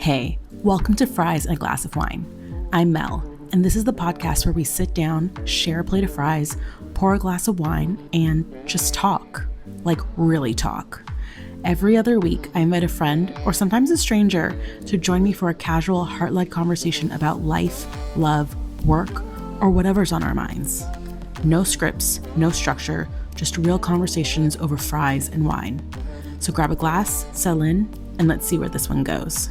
Hey, welcome to Fries and a Glass of Wine. I'm Mel, and this is the podcast where we sit down, share a plate of fries, pour a glass of wine, and just talk. Like, really talk. Every other week, I invite a friend, or sometimes a stranger, to join me for a casual, heart-led conversation about life, love, work, or whatever's on our minds. No scripts, no structure, just real conversations over fries and wine. So grab a glass, settle in, and let's see where this one goes.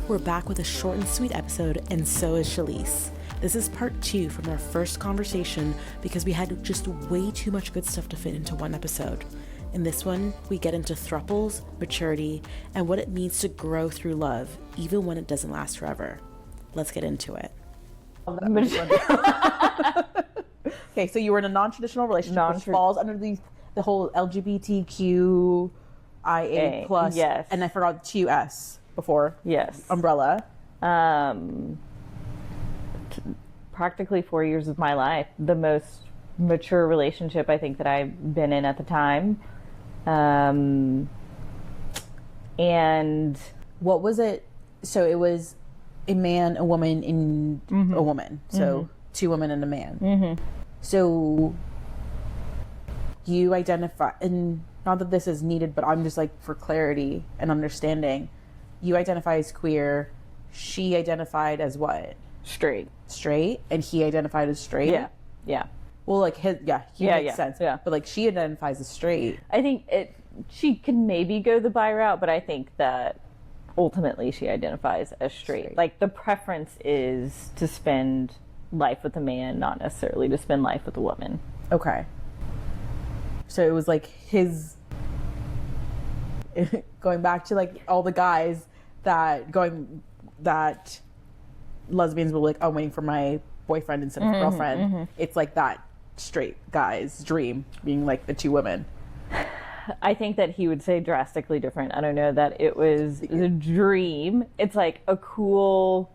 We're back with a short and sweet episode, and so is Shalyce. This is part 2 from our first conversation because we had just way too much good stuff to fit into one episode. In this one, we get into thruples, maturity, and what it means to grow through love, even when it doesn't last forever. Let's get into it. Okay, so you were in a non-traditional relationship, which falls under the whole LGBTQIA plus, yes. And I forgot the 2S before. Yes. Umbrella. Practically 4 years of my life, the most mature relationship I think that I've been in at the time. And what was it? So it was a man, a woman, and a woman. So 2 women and a man. So you identify, and not that this is needed, but I'm just like for clarity and understanding, you identify as queer, she identified as what? straight, And he identified as straight? Yeah. Well, like he makes sense. Yeah. But like she identifies as straight. I think she can maybe go the bi route, but I think that ultimately she identifies as straight. Like the preference is to spend life with a man, not necessarily to spend life with a woman. Okay. So it was like his, going back to like all the guys that lesbians were like, I'm waiting for my boyfriend instead of girlfriend. It's like that straight guy's dream, being like the 2 women. I think that he would say drastically different. I don't know that it was a dream. It's like a cool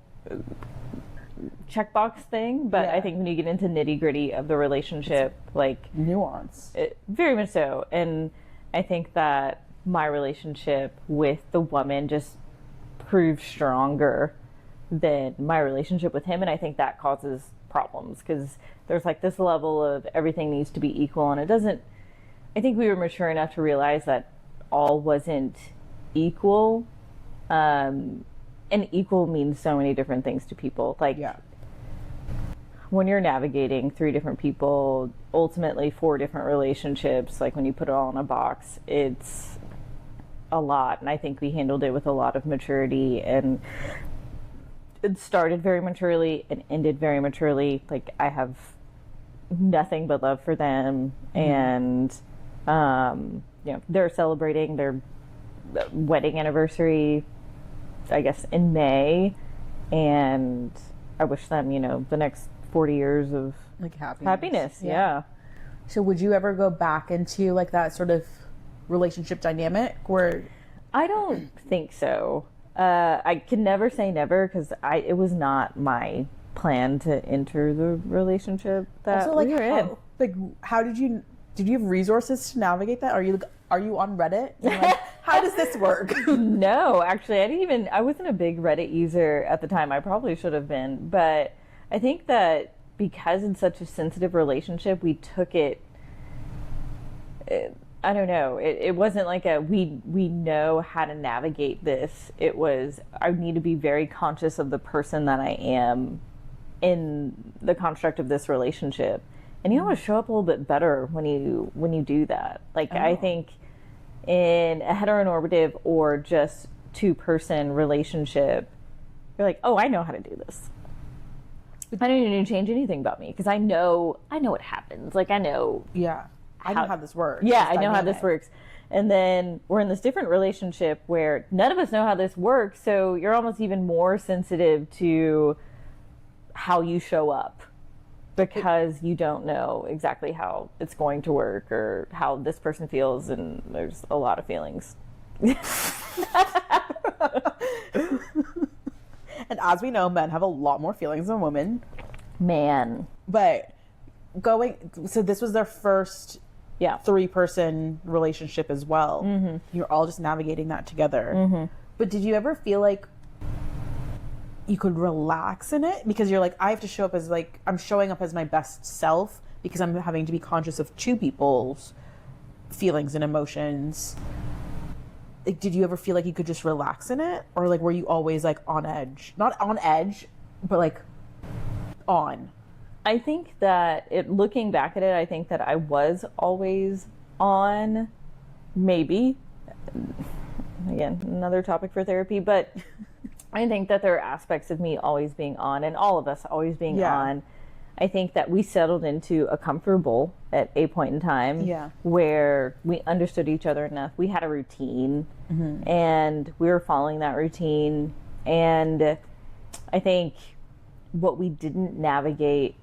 checkbox thing, but I think when you get into nitty gritty of the relationship, it's like nuance, very much so. And I think that my relationship with the woman just proved stronger than my relationship with him, and I think that causes problems because there's like this level of everything needs to be equal, and it doesn't. I think we were mature enough to realize that all wasn't equal, and equal means so many different things to people. Like when you're navigating 3 different people, ultimately 4 different relationships, like when you put it all in a box, it's a lot. And I think we handled it with a lot of maturity, and it started very maturely and ended very maturely. Like I have nothing but love for them, and they're celebrating their wedding anniversary, I guess, in May, and I wish them, the next 40 years of like happiness. Yeah. So would you ever go back into like that sort of relationship dynamic where? I don't think so. I can never say never because it was not my plan to enter the relationship that also, like, we were in. Like, how did you have resources to navigate that? Are you on Reddit? And like, how does this work? No, actually, I wasn't a big Reddit user at the time. I probably should have been, but I think that because it's such a sensitive relationship, we took it. I don't know. It wasn't like we know how to navigate this. It was, I need to be very conscious of the person that I am in the construct of this relationship. And you always show up a little bit better when you do that. Like I think in a heteronormative or just 2-person relationship, you're like, oh, I know how to do this. I don't need to change anything about me because I know what happens. Like I know. Yeah. I know how this works. Yeah, I know how this works. And then we're in this different relationship where none of us know how this works, so you're almost even more sensitive to how you show up because you don't know exactly how it's going to work or how this person feels, and there's a lot of feelings. And as we know, men have a lot more feelings than women. Man. But so this was their first 3-person relationship as well. You're all just navigating that together. But did you ever feel like you could relax in it because you're like, I have to show up as like, I'm showing up as my best self because I'm having to be conscious of two people's feelings and emotions. Like, did you ever feel like you could just relax in it? Or like, were you always like on edge? Not on edge, but like on. I think that looking back at it, I think that I was always on, maybe. Again, another topic for therapy, but I think that there are aspects of me always being on, and all of us always being on. I think that we settled into a comfortable at a point in time where we understood each other enough. We had a routine and we were following that routine. And I think what we didn't navigate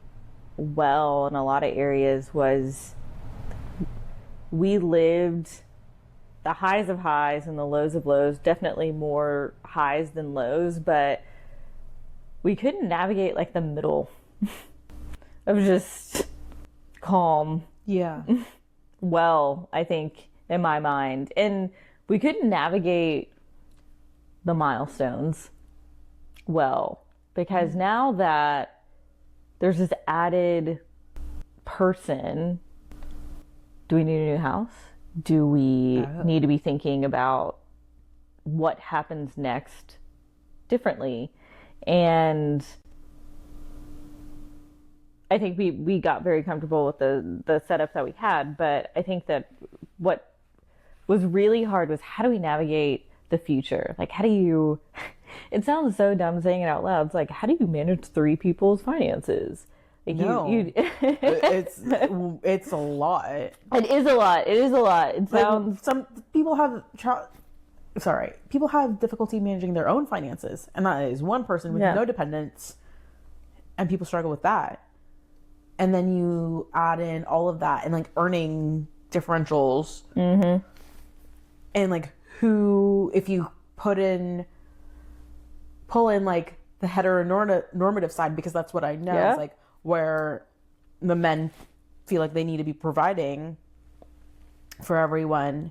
well in a lot of areas was we lived the highs of highs and the lows of lows, definitely more highs than lows, but we couldn't navigate like the middle of just calm. Yeah. Well, I think in my mind. And we couldn't navigate the milestones well because now that there's this added person, do we need a new house? Do we need to be thinking about what happens next differently? And I think we got very comfortable with the setup that we had, but I think that what was really hard was how do we navigate the future? Like, how do you, it sounds so dumb saying it out loud. It's like, how do you manage 3 people's finances? Like it's a lot. It is a lot. It is a lot. It sounds... Like, some people have people have difficulty managing their own finances, and that is one person with no dependents, and people struggle with that. And then you add in all of that and like earning differentials, and like who, if you pull in like the heteronormative side, because that's what I know is like where the men feel like they need to be providing for everyone.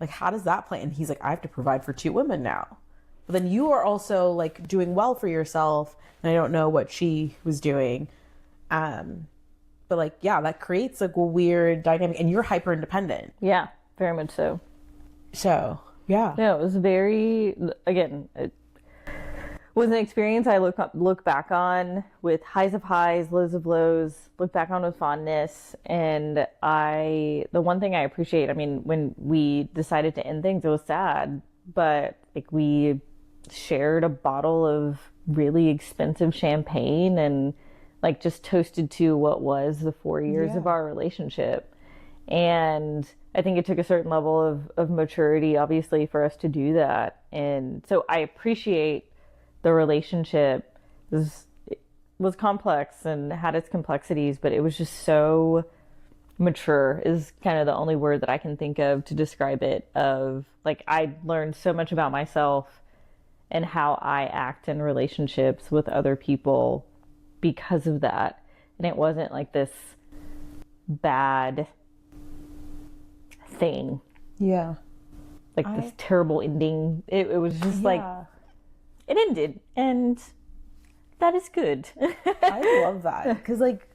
Like, how does that play? And he's like, I have to provide for 2 women now. But then you are also like doing well for yourself. And I don't know what she was doing. But like, yeah, that creates like a weird dynamic, and you're hyper independent. Yeah, very much so. So, yeah. No, it was very, again, it was an experience I look back on with highs of highs, lows of lows, look back on with fondness. And the one thing I appreciate, I mean, when we decided to end things, it was sad, but like we shared a bottle of really expensive champagne and like just toasted to what was the 4 years of our relationship. And I think it took a certain level of maturity, obviously, for us to do that. And so I appreciate the relationship. Was complex and had its complexities, but it was just so mature is kind of the only word that I can think of to describe it. Of like, I learned so much about myself and how I act in relationships with other people because of that. And it wasn't like this bad thing. Yeah. Like this terrible ending. It was just like, it ended, and that is good. I love that. Because like,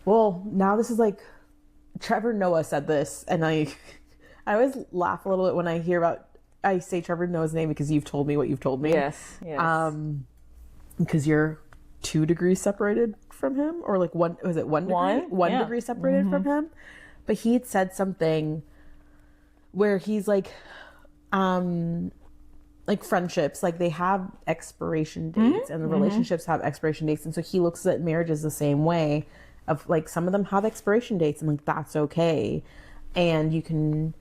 well, now this is like, Trevor Noah said this, and I always laugh a little bit when I say Trevor Noah's name because you've told me what you've told me. Yes. Because you're 2 degrees separated from him, or like one degree? One degree separated from him. But he had said something where he's like friendships, like they have expiration dates, and the relationships have expiration dates. And so he looks at marriages the same way, of like some of them have expiration dates, and like that's okay. And you can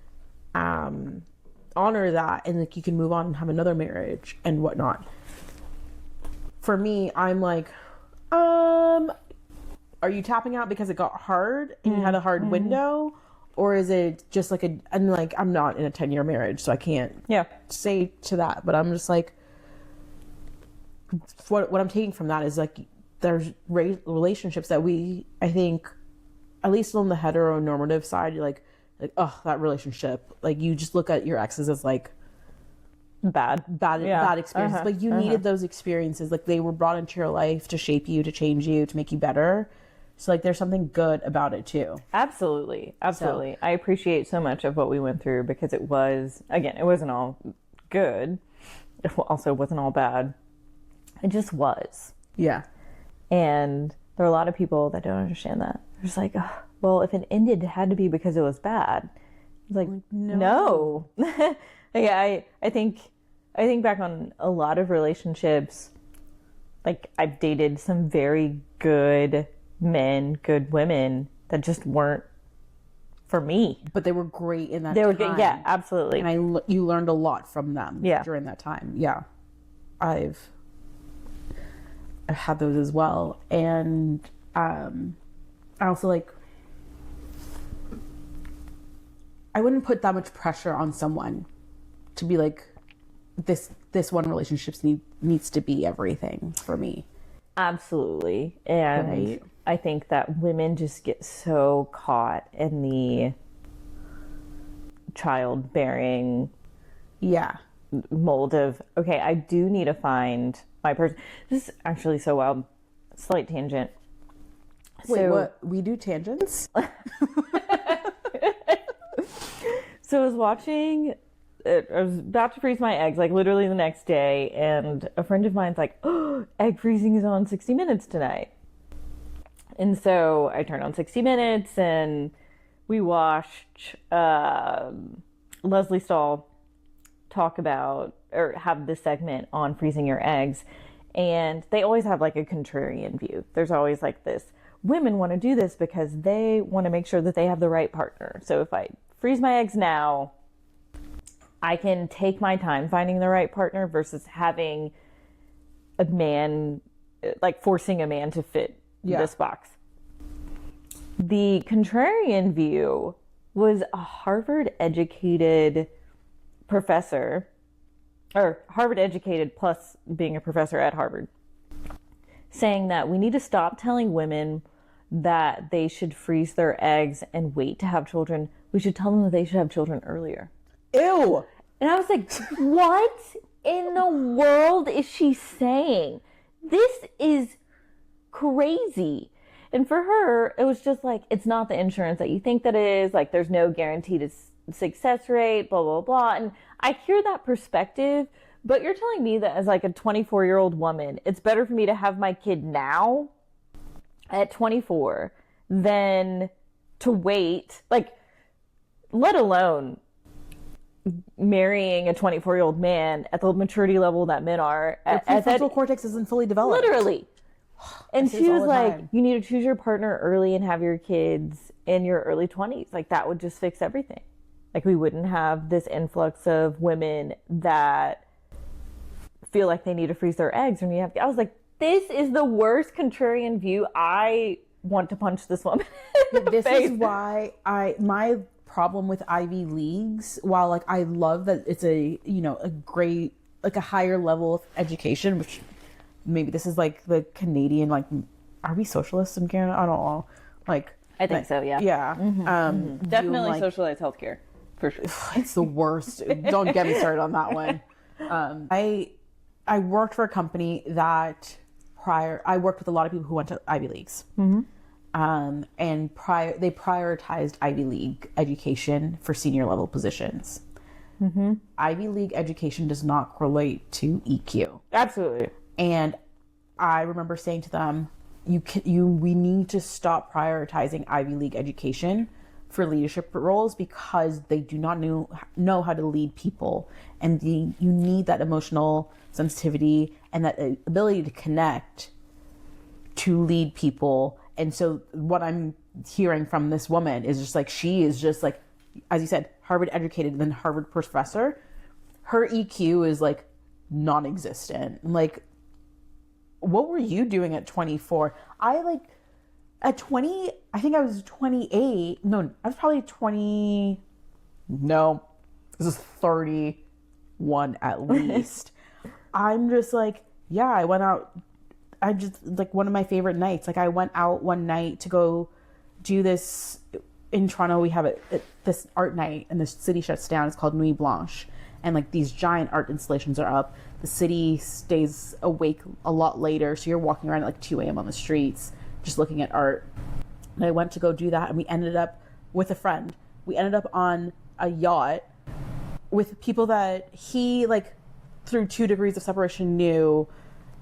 honor that, and like you can move on and have another marriage and whatnot. For me, I'm like, are you tapping out because it got hard and you had a hard window? Or is it just like I'm not in a 10-year marriage, so I can't say to that. But I'm just like, what I'm taking from that is like, there's relationships that I think, at least on the heteronormative side, you're like, oh, that relationship. Like, you just look at your exes as like bad experiences. Like you needed those experiences. Like they were brought into your life to shape you, to change you, to make you better. So like there's something good about it too. Absolutely. So, I appreciate so much of what we went through because it wasn't all good. It also wasn't all bad. It just was. Yeah. And there are a lot of people that don't understand that. They're just like, oh, well, if it ended, it had to be because it was bad. It's like, no. Yeah, I think back on a lot of relationships. Like I've dated some very good men, good women that just weren't for me. But they were great in that time. They were good, yeah, absolutely. And you learned a lot from them during that time. Yeah. I've had those as well. And I also like, I wouldn't put that much pressure on someone to be like, this one relationship needs to be everything for me. Absolutely. And right. I think that women just get so caught in the childbearing mold of, okay, I do need to find my person. This is actually so wild. Slight tangent. Wait, what? We do tangents? So I was watching, I was about to freeze my eggs, like literally the next day, and a friend of mine's like, oh, egg freezing is on 60 Minutes tonight. And so I turned on 60 Minutes and we watched Leslie Stahl talk about, or have this segment on freezing your eggs. And they always have like a contrarian view. There's always like this, women want to do this because they want to make sure that they have the right partner. So if I freeze my eggs now, I can take my time finding the right partner versus having a man, like forcing a man to fit this box. The contrarian view was a Harvard educated professor, or Harvard educated plus being a professor at Harvard, saying that we need to stop telling women that they should freeze their eggs and wait to have children. We should tell them that they should have children earlier. Ew. And I was like, what in the world is she saying? This is crazy. And for her, it was just like, it's not the insurance that you think that it is. Like, there's no guaranteed success rate, blah, blah, blah. And I hear that perspective, but you're telling me that as like a 24-year-old woman, it's better for me to have my kid now at 24 than to wait, like, let alone marrying a 24-year-old man at the maturity level that men are. Your prefrontal cortex isn't fully developed. Literally. And she was like, you need to choose your partner early and have your kids in your early 20s. Like, that would just fix everything. Like, we wouldn't have this influx of women that feel like they need to freeze their eggs when you have. I was like, this is the worst contrarian view. I want to punch this woman in the face. This is why my problem with Ivy Leagues, while like I love that it's a great, like a higher level of education, which maybe this is like the Canadian, like, are we socialists in Canada? I don't know. Like, I think so. Yeah. Yeah. Definitely like, socialized healthcare for sure. It's the worst. Don't get me started on that one. I worked for a company that I worked with a lot of people who went to Ivy Leagues. Mm-hmm. They prioritized Ivy League education for senior level positions. Mm-hmm. Ivy League education does not correlate to EQ. Absolutely. And I remember saying to them, we need to stop prioritizing Ivy League education for leadership roles because they do not know how to lead people. And you need that emotional sensitivity and that ability to connect to lead people. And so what I'm hearing from this woman is just like, she is just like, as you said, Harvard educated, then Harvard professor. Her EQ is like non-existent. Like, what were you doing at 24? At 20, I think I was 28. No, I was probably 20. No, this is 31 at least. I'm just like, yeah, I went out. I just, like, one of my favorite nights. Like, I went out one night to go do this in Toronto. We have this art night and the city shuts down. It's called Nuit Blanche. and like these giant art installations are up. The city stays awake a lot later, so you're walking around at like 2 a.m. on the streets just looking at art. And I went to go do that, and we ended up with a friend. We ended up on a yacht with people that he, like, through 2 degrees of separation knew.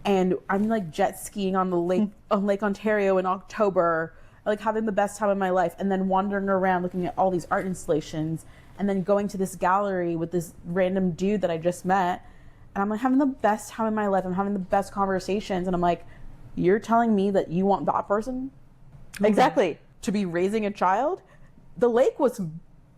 And I'm like jet skiing on the lake, on Lake Ontario in October, like having the best time of my life, and then wandering around looking at all these art installations, and then going to this gallery with this random dude that I just met. And I'm like having the best time of my life. I'm having the best conversations. And I'm like, you're telling me that you want that person Exactly. to be raising a child? The lake was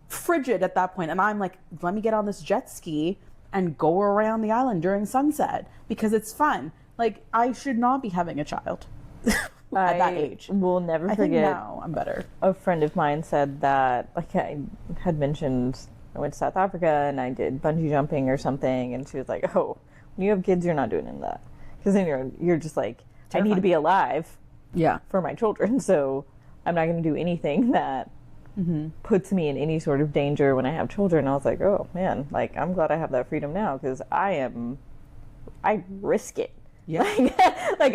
frigid at that point, and I'm like, let me get on this jet ski and go around the island during sunset because it's fun. Like, I should not be having a child at that age. Will never I think forget. now I'm better. A friend of mine said that, like, I had mentioned I went to South Africa and I did bungee jumping or something, and she was like, "Oh, when you have kids, you're not doing any of that, because then you're just like, I need to be alive Yeah. for my children, so I'm not going to do anything that puts me in any sort of danger when I have children." I was like, oh man, like, I'm glad I have that freedom now, because I risk it. Yeah. Like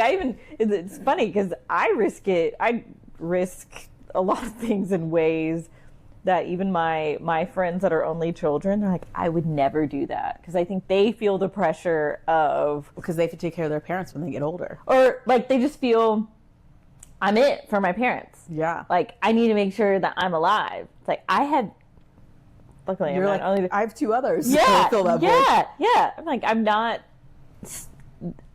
it's funny because I risk it. I risk a lot of things in ways that even my friends that are only children are like, I would never do that, because I think they feel the pressure of, Because they have to take care of their parents when they get older. or like they just feel I'm it for my parents. Yeah. Like, I need to make sure that I'm alive. It's like luckily You're I'm like, not only I have 2 others. yeah, to fill that void. yeah. I'm like, I'm not.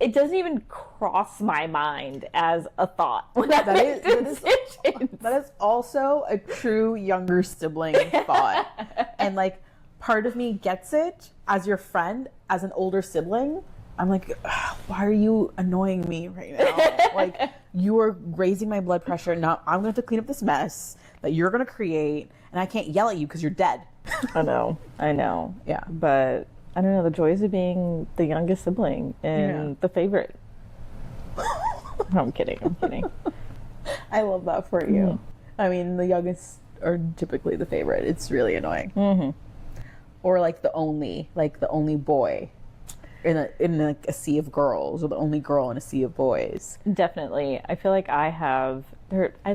It doesn't even cross my mind as a thought when I make decisions. That is also a true younger sibling thought. And like, part of me gets it as your friend, as an older sibling. I'm like, why are you annoying me right now? Like, you are raising my blood pressure. Now I'm going to have to clean up this mess that you're going to create, and I can't yell at you because you're dead. I know. Yeah. But I don't know, the joys of being the youngest sibling and the favorite. No, I'm kidding. I love that for you. I mean, the youngest are typically the favorite. It's really annoying. Or like the only boy in like a sea of girls, or the only girl in a sea of boys. Definitely. I feel like I have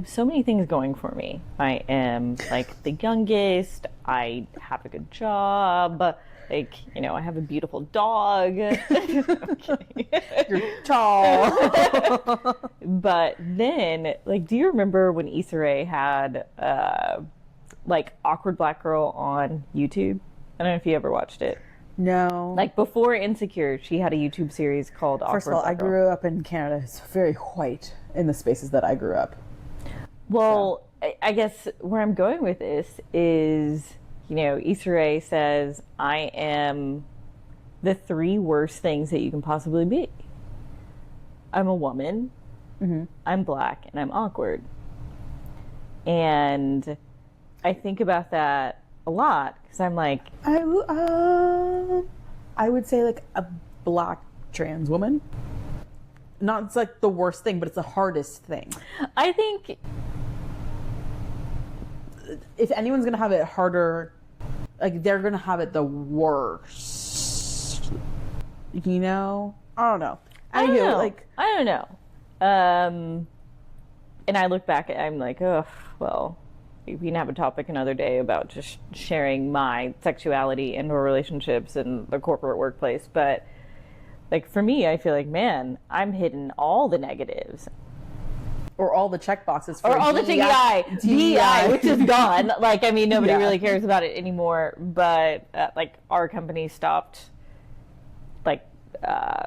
so many things going for me. I am like the youngest. I have a good job. Like, you know, I have a beautiful dog. I'm kidding. You're tall. But then, like, do you remember when Issa Rae had like Awkward Black Girl on YouTube? I don't know if you ever watched it. No. Like, before Insecure, she had a YouTube series called Awkward First of all, Black I Girl. grew up in Canada. It's very white in the spaces that I grew up. Well, I guess where I'm going with this is, you know, Issa Rae says, I am the 3 worst things that you can possibly be. I'm a woman, I'm black, and I'm awkward. And I think about that a lot, because I'm like, I would say like a black trans woman. Not it's like the worst thing, but it's the hardest thing. I think If anyone's gonna have it harder, like they're gonna have it the worst. You know? I don't know. I don't know. Like, I don't know. And I look back, I'm like, oh, well, we can have a topic another day about just sharing my sexuality and or relationships in the corporate workplace. But like, for me, I feel like, man, I'm hitting all the negatives. or all the check boxes for Or all the DEI, which is gone. Like, I mean, nobody really cares about it anymore. But like, our company stopped like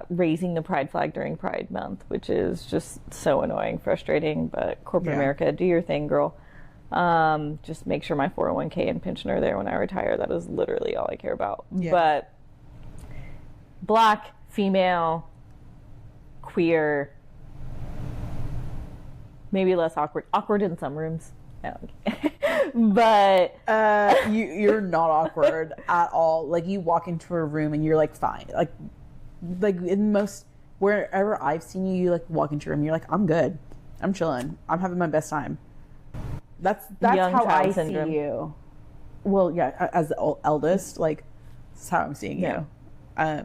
raising the pride flag during Pride Month, which is just so annoying, frustrating. But corporate America, do your thing, girl. Just make sure my 401k and pension are there when I retire. That is literally all I care about. But black, female, queer, maybe less awkward in some rooms. No, but you're not awkward at all. Like, you walk into a room and you're like fine. Like in most, wherever I've seen you, you like walk into a room, you're like, I'm good, I'm chilling, I'm having my best time. That's Young how child I syndrome. see you. Well, yeah, as the eldest, like, That's how I'm seeing Yeah. you.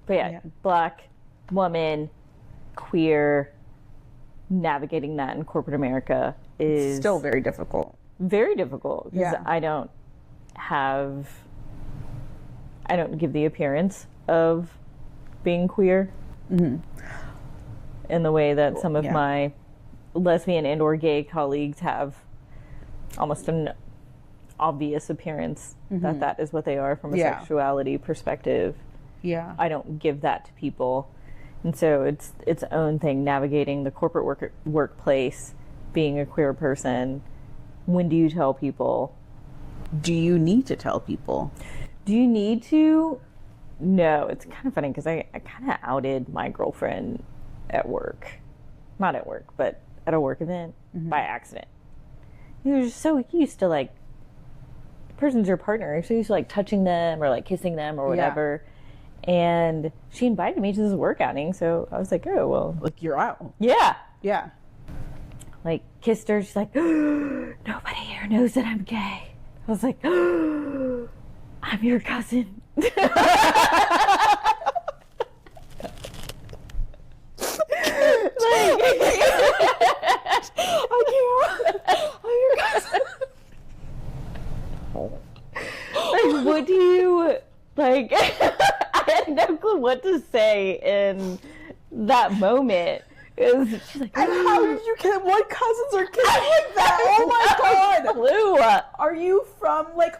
But yeah, Black woman, queer, navigating that in corporate America is Still very difficult. very difficult because Yeah. I don't give the appearance of being queer in the way that some of my lesbian and or gay colleagues have almost an obvious appearance that is what they are from a sexuality perspective. Yeah. I don't give that to people. And so it's its own thing, navigating the corporate workplace, being a queer person. When do you tell people? Do you need to tell people? Do you need to? No, it's kind of funny because I kind of outed my girlfriend at work. Not at work, but at a work event by accident. You're so used to like, the person's your partner, you're so used to like touching them or like kissing them or whatever. And she invited me to this work outing, so I was like, oh, well. Like, you're out. Yeah. Yeah. Like, kissed her. She's like, nobody here knows that I'm gay. I was like, I'm your cousin. Like, would you, like, I had no clue what to say in that moment. She's like, And how did you get, what cousins are kids like that? Oh my God. Clue. Are you from like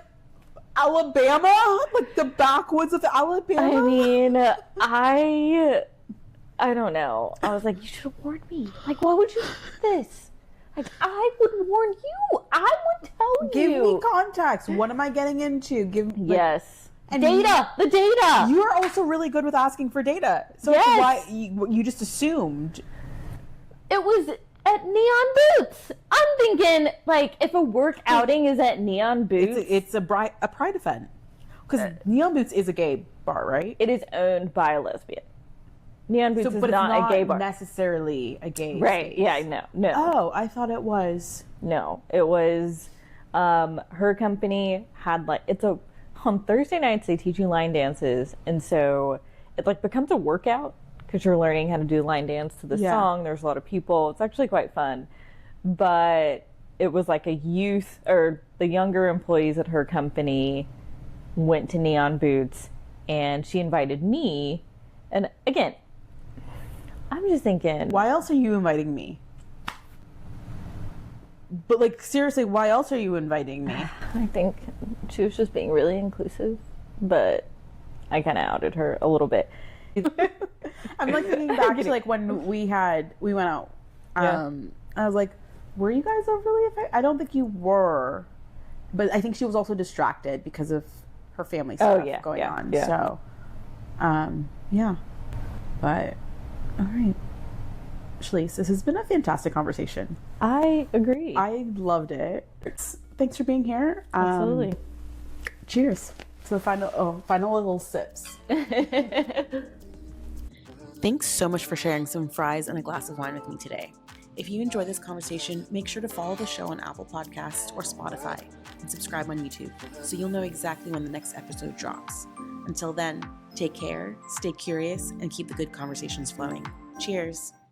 Alabama? Like the backwoods of Alabama? I mean, I don't know. I was like, you should have warned me. Like, why would you do this? Like, I would warn you. I would tell you. Give me context. What am I getting into? Yes. And Data. The data. You are also really good with asking for data. So Yes. why you just assumed. It was at Neon Boots. I'm thinking, like, if a work outing is at Neon Boots. It's a pride event. Because Neon Boots is a gay bar, right? It is owned by a lesbian. Neon Boots is but not it's not a gay bar. necessarily a gay Right. space. Yeah, no. Oh, I thought it was. No, it was her company had like on Thursday nights they teach you line dances, and so it like becomes a workout because you're learning how to do line dance to the song. There's a lot of people. It's actually quite fun, but it was like a youth or the younger employees at her company went to Neon Boots, and she invited me, and again, I'm just thinking, Why else are you inviting me? But like seriously, why else are you inviting me? I think she was just being really inclusive, but I kind of outed her a little bit. I'm like thinking back to like when we went out. I was like, were you guys overly affected? I don't think you were, but I think she was also distracted because of her family stuff going on. Yeah. So, yeah. But all right, Shalyce, this has been a fantastic conversation. I agree. I loved it. Thanks for being here. Absolutely. Cheers to the final little sips. Thanks so much for sharing some fries and a glass of wine with me today. If you enjoyed this conversation, make sure to follow the show on Apple Podcasts or Spotify and subscribe on YouTube so you'll know exactly when the next episode drops. Until then, take care, stay curious, and keep the good conversations flowing. Cheers.